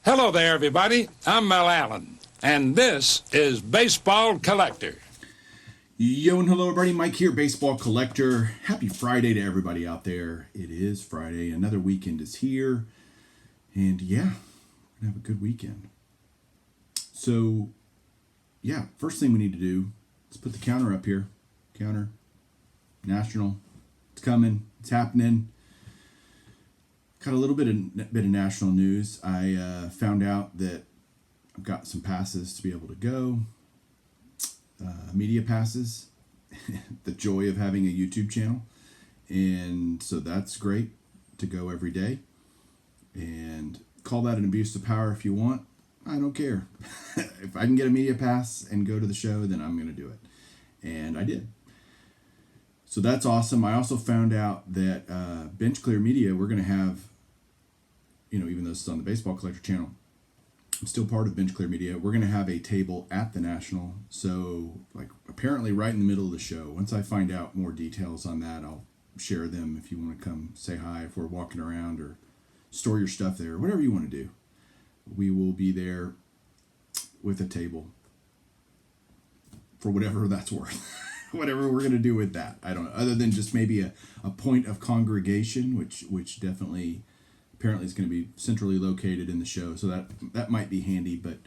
Hello there, everybody. I'm Mel Allen, and this is Baseball Collector. Yo and hello everybody, Mike here, Baseball Collector. Happy Friday to everybody out there. It is Friday, another weekend is here, and yeah, we're gonna have a good weekend. So, yeah, first thing we need to do is put the counter up here. Counter, national, it's coming, it's happening. Got a little bit of national news. I found out that I've got some passes to be able to go. Media passes, the joy of having a YouTube channel, and so that's great to go every day. And call that an abuse of power if you want. I don't care. If I can get a media pass and go to the show, then I'm going to do it, and I did. So that's awesome. I also found out that Bench Clear Media, we're going to have, even though it's on the Baseball Collector channel, I'm still part of Bench Clear Media. We're going to have a table at the National. So, apparently right in the middle of the show. Once I find out more details on that, I'll share them if you want to come say hi if we're walking around, or store your stuff there, whatever you want to do. We will be there with a table for whatever that's worth. Whatever we're going to do with that. I don't know. Other than just maybe a point of congregation, which definitely apparently is going to be centrally located in the show, so that might be handy, but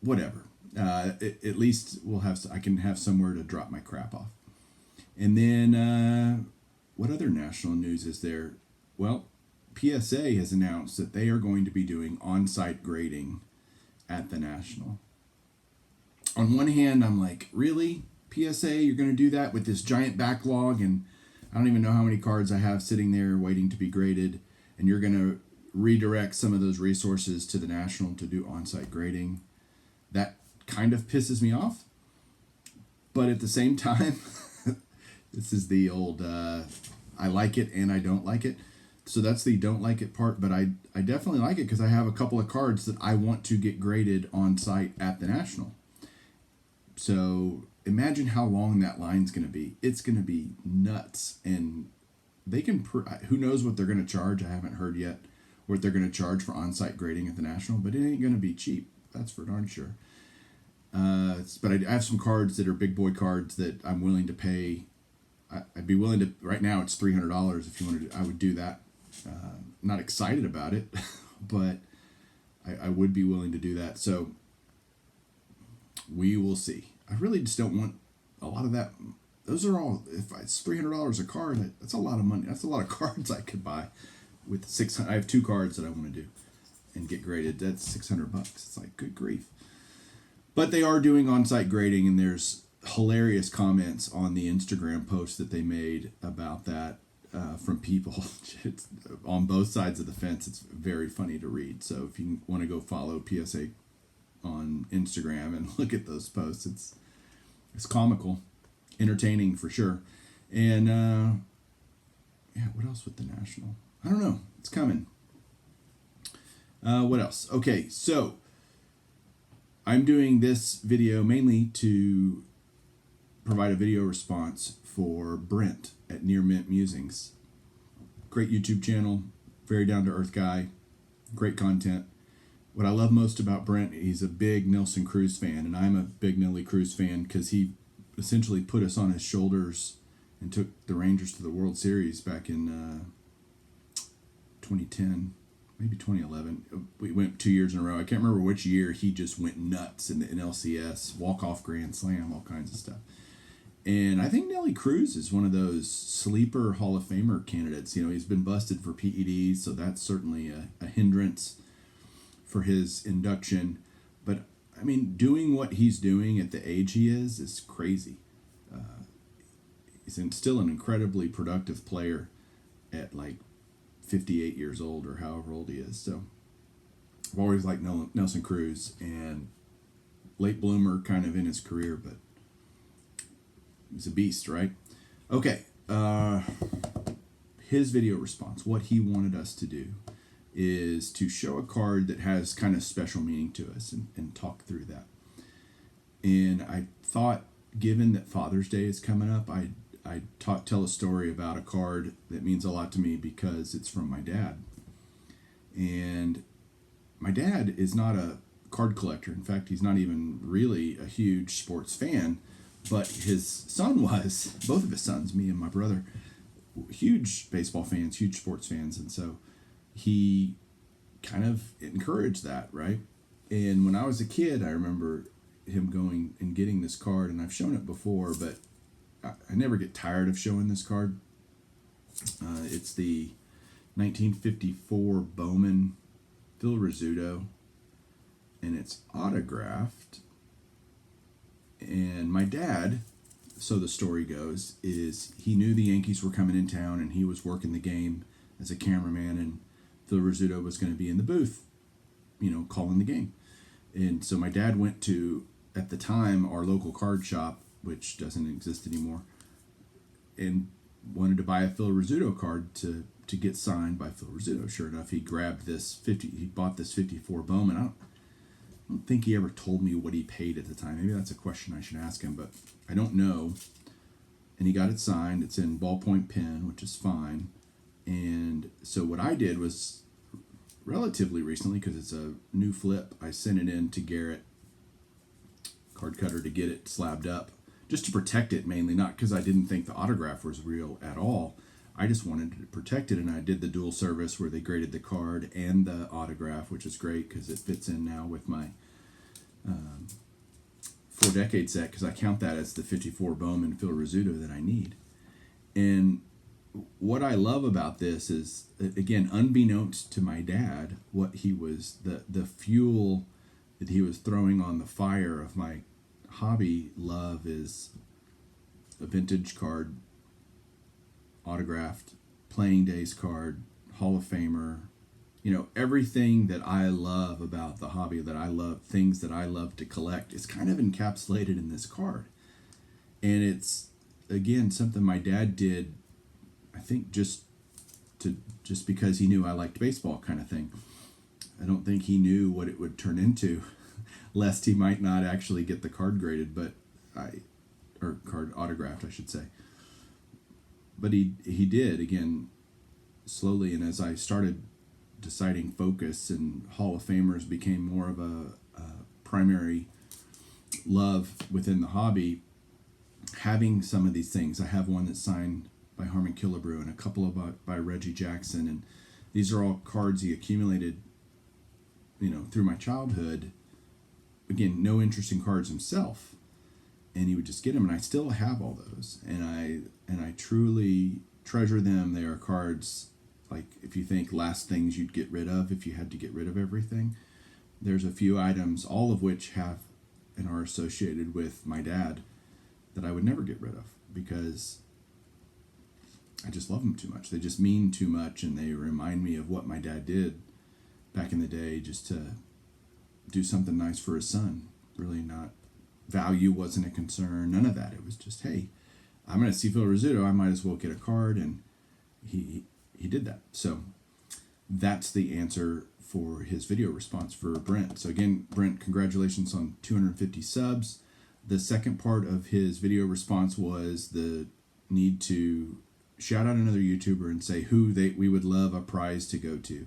whatever. At least I can have somewhere to drop my crap off. And then what other national news is there? Well, PSA has announced that they are going to be doing on-site grading at the National. On one hand, I'm like, really? PSA, you're going to do that with this giant backlog, and I don't even know how many cards I have sitting there waiting to be graded, and you're going to redirect some of those resources to the National to do on-site grading. That kind of pisses me off, but at the same time, this is the old I like it and I don't like it. So that's the don't like it part, but I definitely like it because I have a couple of cards that I want to get graded on site at the National. So imagine how long that line's going to be. It's going to be nuts, and they can, who knows what they're going to charge. I haven't heard yet what they're going to charge for on-site grading at the National, but it ain't going to be cheap. That's for darn sure. But I have some cards that are big boy cards that I'm willing to pay. I'd be willing to, right now it's $300 if you wanted to, I would do that. Not excited about it, but I would be willing to do that. So we will see. I really just don't want a lot of that. Those are all, if it's $300 a card, that's a lot of money. That's a lot of cards I could buy with 600. I have 2 cards that I want to do and get graded. That's $600. It's like, good grief. But they are doing on-site grading, and there's hilarious comments on the Instagram post that they made about that from people. It's on both sides of the fence. It's very funny to read. So if you want to go follow PSA on Instagram and look at those posts, it's comical, entertaining for sure. And what else with the National? I don't know. It's coming. What else? Okay, so I'm doing this video mainly to provide a video response for Brent at Near Mint Musings. Great YouTube channel, very down-to-earth guy, great content. What I love most about Brent, he's a big Nelson Cruz fan, and I'm a big Nelly Cruz fan because he essentially put us on his shoulders and took the Rangers to the World Series back in 2010, maybe 2011. We went 2 years in a row. I can't remember which year. He just went nuts in LCS, walk-off grand slam, all kinds of stuff. And I think Nelly Cruz is one of those sleeper Hall of Famer candidates. He's been busted for PEDs, so that's certainly a hindrance for his induction. But, I mean, doing what he's doing at the age he is crazy. He's still an incredibly productive player at, 58 years old or however old he is. So I've always liked Nelson Cruz, and late bloomer kind of in his career, but he's a beast, right? Okay. His video response, what he wanted us to do is to show a card that has kind of special meaning to us and talk through that. And I thought, given that Father's Day is coming up, I'd tell a story about a card that means a lot to me because it's from my dad. And my dad is not a card collector. In fact, he's not even really a huge sports fan, but his son was. Both of his sons, me and my brother, huge baseball fans, huge sports fans, and so he kind of encouraged that, right? And when I was a kid, I remember him going and getting this card, and I've shown it before, but I never get tired of showing this card. It's the 1954 Bowman Phil Rizzuto, and it's autographed. And my dad, so the story goes, is he knew the Yankees were coming in town, and he was working the game as a cameraman, and Phil Rizzuto was going to be in the booth, calling the game. And so my dad went to, at the time, our local card shop, which doesn't exist anymore, and wanted to buy a Phil Rizzuto card to get signed by Phil Rizzuto. Sure enough, he grabbed he bought this 54 Bowman. I don't think he ever told me what he paid at the time. Maybe that's a question I should ask him, but I don't know. And he got it signed. It's in ballpoint pen, which is fine. And so what I did was relatively recently, because it's a new flip, I sent it in to Garrett, card cutter, to get it slabbed up, just to protect it mainly, not because I didn't think the autograph was real at all. I just wanted to protect it, and I did the dual service where they graded the card and the autograph, which is great because it fits in now with my 4-decade set, because I count that as the 54 Bowman Phil Rizzuto that I need. And what I love about this is, again, unbeknownst to my dad, what he was, the fuel that he was throwing on the fire of my hobby love is a vintage card, autographed, playing days card, Hall of Famer, everything that I love about the hobby, that I love, things that I love to collect, is kind of encapsulated in this card. And it's, again, something my dad did, I think, just because he knew I liked baseball, kind of thing. I don't think he knew what it would turn into, lest he might not actually get the card graded, or card autographed, I should say. But he did, again, slowly, and as I started deciding focus and Hall of Famers became more of a primary love within the hobby, having some of these things. I have one that's signed by Harmon Killebrew and a couple by Reggie Jackson, and these are all cards he accumulated, through my childhood. Again, no interest in cards himself, and he would just get them, and I still have all those, and I truly treasure them. They are cards, like, if you think last things you'd get rid of if you had to get rid of everything, there's a few items, all of which have and are associated with my dad, that I would never get rid of because I just love them too much. They just mean too much, and they remind me of what my dad did back in the day, just to do something nice for his son. Really, not value wasn't a concern, none of that. It was just, hey, I'm going to see Phil Rizzuto, I might as well get a card, and he did that. So that's the answer for his video response for Brent. So again, Brent, congratulations on 250 subs. The second part of his video response was the need to shout out another YouTuber and say who we would love a prize to go to.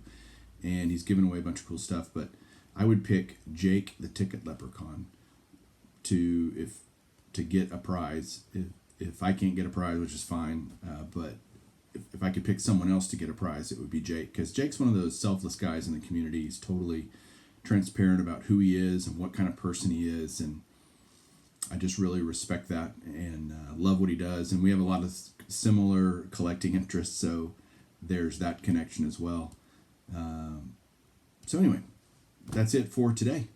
And he's given away a bunch of cool stuff, but I would pick Jake the Ticket Leprechaun to get a prize. If I can't get a prize, which is fine, but if I could pick someone else to get a prize, it would be Jake, because Jake's one of those selfless guys in the community. He's totally transparent about who he is and what kind of person he is, and I just really respect that and love what he does. And we have a lot of similar collecting interests, so there's that connection as well. So anyway, that's it for today.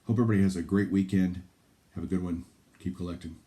Hope everybody has a great weekend. Have a good one. Keep collecting.